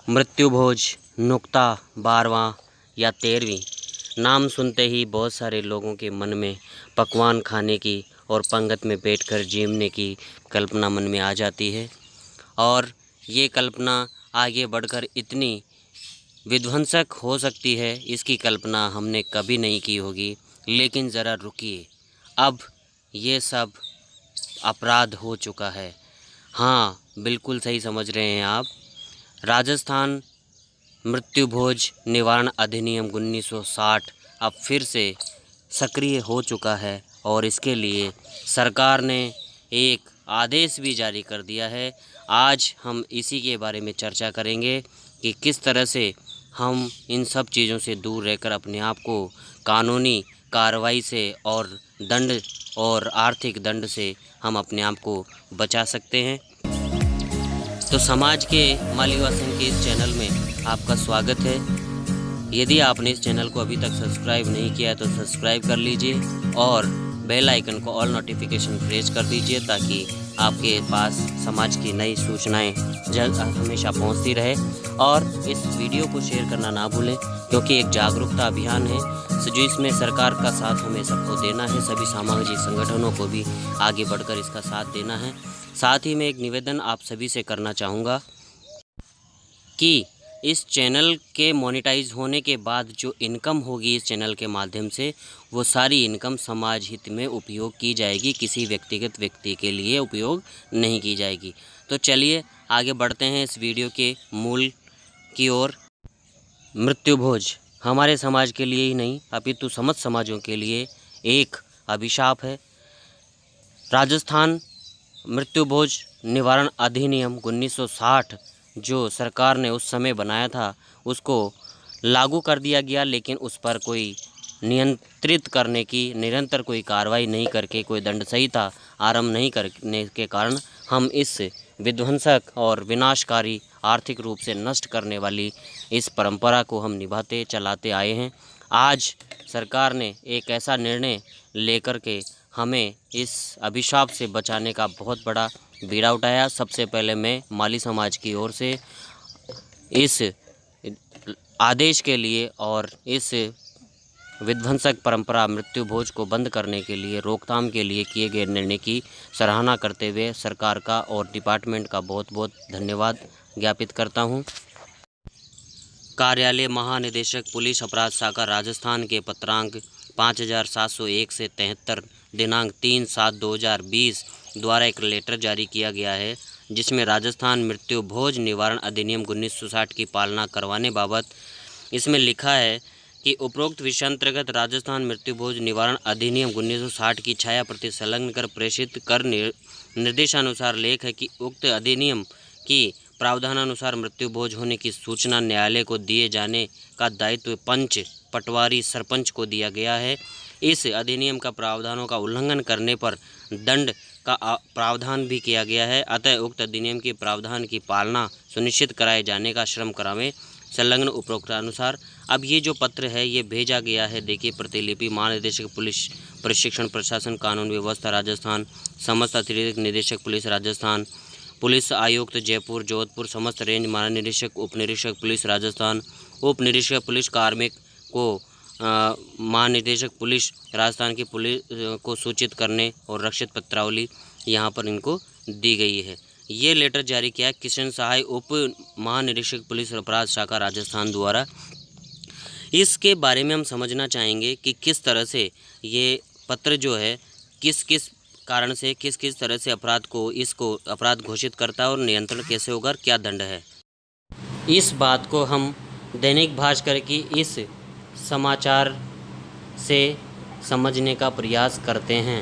मृत्युभोज नुक्ता 12वां या 13वीं। नाम सुनते ही बहुत सारे लोगों के मन में पकवान खाने की और पंगत में बैठकर जीवने की कल्पना मन में आ जाती है और ये कल्पना आगे बढ़कर इतनी विध्वंसक हो सकती है, इसकी कल्पना हमने कभी नहीं की होगी। लेकिन ज़रा रुकिए, अब ये सब अपराध हो चुका है। हाँ, बिल्कुल सही समझ रहे हैं आप। राजस्थान मृत्युभोज निवारण अधिनियम 1960 अब फिर से सक्रिय हो चुका है और इसके लिए सरकार ने एक आदेश भी जारी कर दिया है। आज हम इसी के बारे में चर्चा करेंगे कि किस तरह से हम इन सब चीज़ों से दूर रहकर अपने आप को कानूनी कार्रवाई से और दंड और आर्थिक दंड से हम अपने आप को बचा सकते हैं। तो समाज के माल युवा संघ के इस चैनल में आपका स्वागत है। यदि आपने इस चैनल को अभी तक सब्सक्राइब नहीं किया है तो सब्सक्राइब कर लीजिए और बेल आइकन को ऑल नोटिफिकेशन प्रेस कर दीजिए ताकि आपके पास समाज की नई सूचनाएं हमेशा पहुंचती रहे। और इस वीडियो को शेयर करना ना भूलें क्योंकि एक जागरूकता अभियान है जो इसमें सरकार का साथ हमें सबको देना है। सभी सामाजिक संगठनों को भी आगे बढ़कर इसका साथ देना है। साथ ही मैं एक निवेदन आप सभी से करना चाहूँगा कि इस चैनल के मोनेटाइज होने के बाद जो इनकम होगी इस चैनल के माध्यम से, वो सारी इनकम समाज हित में उपयोग की जाएगी, किसी व्यक्तिगत व्यक्ति के लिए उपयोग नहीं की जाएगी। तो चलिए आगे बढ़ते हैं इस वीडियो के मूल की ओर। मृत्युभोज हमारे समाज के लिए ही नहीं अपितु समस्त समाजों के लिए एक अभिशाप है। राजस्थान मृत्युभोज निवारण अधिनियम 1960 जो सरकार ने उस समय बनाया था उसको लागू कर दिया गया, लेकिन उस पर कोई नियंत्रित करने की निरंतर कोई कार्रवाई नहीं करके, कोई दंड संहिता आरंभ नहीं करने के कारण हम इस विध्वंसक और विनाशकारी आर्थिक रूप से नष्ट करने वाली इस परंपरा को हम निभाते चलाते आए हैं। आज सरकार ने एक ऐसा निर्णय लेकर के हमें इस अभिशाप से बचाने का बहुत बड़ा बीड़ा उठाया। सबसे पहले मैं माली समाज की ओर से इस आदेश के लिए और इस विध्वंसक परंपरा मृत्युभोज को बंद करने के लिए, रोकथाम के लिए किए गए निर्णय की सराहना करते हुए सरकार का और डिपार्टमेंट का बहुत बहुत धन्यवाद ज्ञापित करता हूं। कार्यालय महानिदेशक पुलिस अपराध शाखा राजस्थान के पत्रांक 5701 से 73 दिनांक 3/7/2020 द्वारा एक लेटर जारी किया गया है जिसमें राजस्थान मृत्युभोज निवारण अधिनियम 1960 की पालना करवाने बाबत इसमें लिखा है कि उपरोक्त विषय अंतर्गत राजस्थान मृत्युभोज निवारण अधिनियम 1960 की छाया प्रति संलग्न कर प्रेषित कर निर्देशानुसार लेख है कि उक्त अधिनियम की प्रावधानानुसार मृत्युभोज होने की सूचना न्यायालय को दिए जाने का दायित्व पंच, पटवारी, सरपंच को दिया गया है। इस अधिनियम का प्रावधानों का उल्लंघन करने पर दंड का प्रावधान भी किया गया है। अतः उक्त अधिनियम के प्रावधान की पालना सुनिश्चित कराए जाने का श्रम करावें संलग्न उपरोक्तानुसार। अब ये जो पत्र है ये भेजा गया है, देखिए प्रतिलिपि महानिदेशक पुलिस प्रशिक्षण प्रशासन कानून व्यवस्था राजस्थान, समस्त अतिरिक्त निदेशक पुलिस राजस्थान, पुलिस आयुक्त जयपुर जोधपुर, समस्त रेंज महानिरीक्षक उप निरीक्षक पुलिस राजस्थान, उप निरीक्षक पुलिस कार्मिक को महानिदेशक पुलिस राजस्थान की पुलिस को सूचित करने और रक्षित पत्रावली यहाँ पर इनको दी गई है। ये लेटर जारी किया किशन सहाय उप महानिरीक्षक पुलिस अपराध शाखा राजस्थान द्वारा। इसके बारे में हम समझना चाहेंगे कि किस तरह से ये पत्र जो है किस किस कारण से किस किस तरह से इसको अपराध घोषित करता है और नियंत्रण कैसे होगा और क्या दंड है। इस बात को हम दैनिक भास्कर की इस समाचार से समझने का प्रयास करते हैं।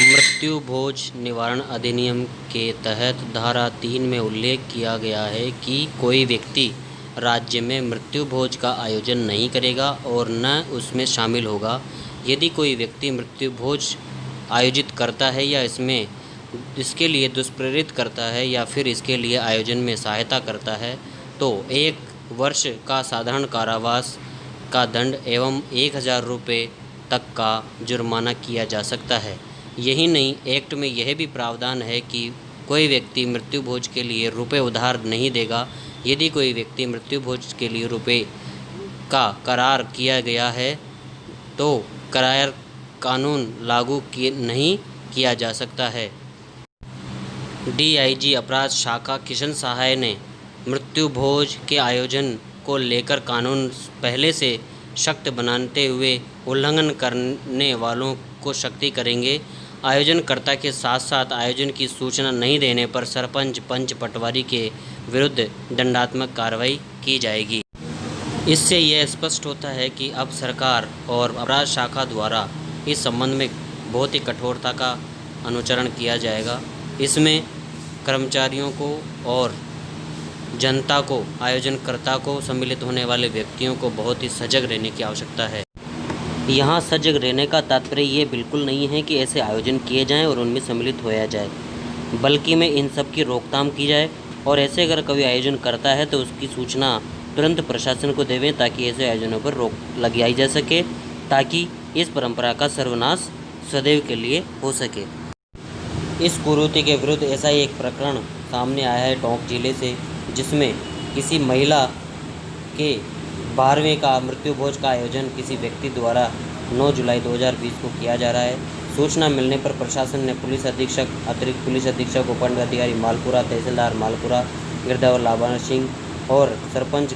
मृत्युभोज निवारण अधिनियम के तहत धारा 3 में उल्लेख किया गया है कि कोई व्यक्ति राज्य में मृत्युभोज का आयोजन नहीं करेगा और न उसमें शामिल होगा। यदि कोई व्यक्ति मृत्युभोज आयोजित करता है या इसके लिए दुष्प्रेरित करता है या फिर इसके लिए आयोजन में सहायता करता है तो 1 वर्ष का साधारण कारावास का दंड एवं 1000 रुपये तक का जुर्माना किया जा सकता है। यही नहीं, एक्ट में यह भी प्रावधान है कि कोई व्यक्ति मृत्यु भोज के लिए रुपए उधार नहीं देगा। यदि कोई व्यक्ति मृत्यु भोज के लिए रुपए का करार किया गया है तो करार कानून लागू नहीं किया जा सकता है। डीआईजी अपराध शाखा किशन सहाय ने मृत्यु भोज के आयोजन को लेकर कानून पहले से सख्त बनाते हुए उल्लंघन करने वालों को सख्ती करेंगे। आयोजनकर्ता के साथ साथ आयोजन की सूचना नहीं देने पर सरपंच, पंच, पटवारी के विरुद्ध दंडात्मक कार्रवाई की जाएगी। इससे यह स्पष्ट होता है कि अब सरकार और अपराध शाखा द्वारा इस संबंध में बहुत ही कठोरता का अनुसरण किया जाएगा। इसमें कर्मचारियों को और जनता को, आयोजनकर्ता को, सम्मिलित होने वाले व्यक्तियों को बहुत ही सजग रहने की आवश्यकता है। यहाँ सजग रहने का तात्पर्य ये बिल्कुल नहीं है कि ऐसे आयोजन किए जाएं और उनमें सम्मिलित होया जाए, बल्कि में इन सब की रोकथाम की जाए और ऐसे अगर कोई आयोजन करता है तो उसकी सूचना तुरंत प्रशासन को देवें ताकि ऐसे आयोजनों पर रोक लगाई जा सके, ताकि इस परंपरा का सर्वनाश सदैव के लिए हो सके। इस कुरीति के विरुद्ध ऐसा ही एक प्रकरण सामने आया है टोंक जिले से, जिसमें किसी महिला के 12वें का मृत्यु भोज का आयोजन किसी व्यक्ति द्वारा 9 जुलाई 2020 को किया जा रहा है। सूचना मिलने पर प्रशासन ने पुलिस अधीक्षक, अतिरिक्त पुलिस अधीक्षक, उपखंड अधिकारी मालपुरा, तहसीलदार मालपुरा, गिरदावर लाभान सिंह और सरपंच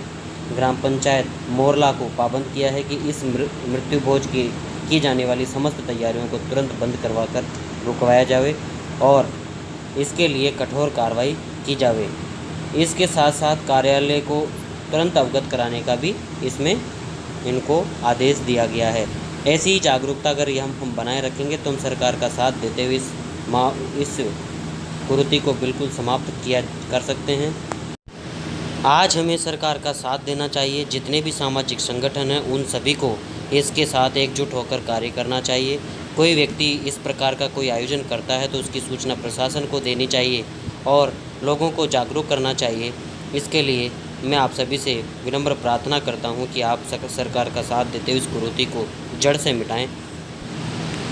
ग्राम पंचायत मोरला को पाबंद किया है कि इस मृत्यु भोज की जाने वाली समस्त तैयारियों को तुरंत बंद करवाकर रुकवाया जाए और इसके लिए कठोर कार्रवाई की जाए। इसके साथ साथ कार्यालय को तुरंत अवगत कराने का भी इसमें इनको आदेश दिया गया है। ऐसी ही जागरूकता अगर हम बनाए रखेंगे तो हम सरकार का साथ देते हुए इस कुरीति को बिल्कुल समाप्त किया कर सकते हैं। आज हमें सरकार का साथ देना चाहिए। जितने भी सामाजिक संगठन हैं उन सभी को इसके साथ एकजुट होकर कार्य करना चाहिए। कोई व्यक्ति इस प्रकार का कोई आयोजन करता है तो उसकी सूचना प्रशासन को देनी चाहिए और लोगों को जागरूक करना चाहिए। इसके लिए मैं आप सभी से विनम्र प्रार्थना करता हूं कि आप सरकार का साथ देते हुए इस कुरीति को जड़ से मिटाएं।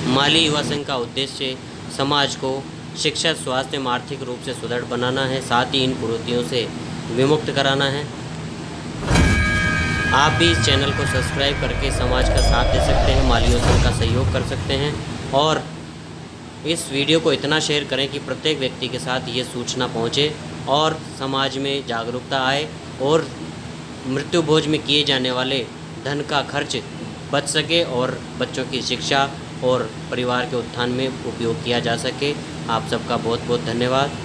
माली युवा संघ का उद्देश्य समाज को शिक्षा, स्वास्थ्य एवं आर्थिक रूप से सुदृढ़ बनाना है, साथ ही इन कुरीतियों से विमुक्त कराना है। आप भी इस चैनल को सब्सक्राइब करके समाज का साथ दे सकते हैं, माली युवा संघ का सहयोग कर सकते हैं और इस वीडियो को इतना शेयर करें कि प्रत्येक व्यक्ति के साथ ये सूचना पहुंचे और समाज में जागरूकता आए और मृत्यु भोज में किए जाने वाले धन का खर्च बच सके और बच्चों की शिक्षा और परिवार के उत्थान में उपयोग किया जा सके। आप सबका बहुत बहुत धन्यवाद।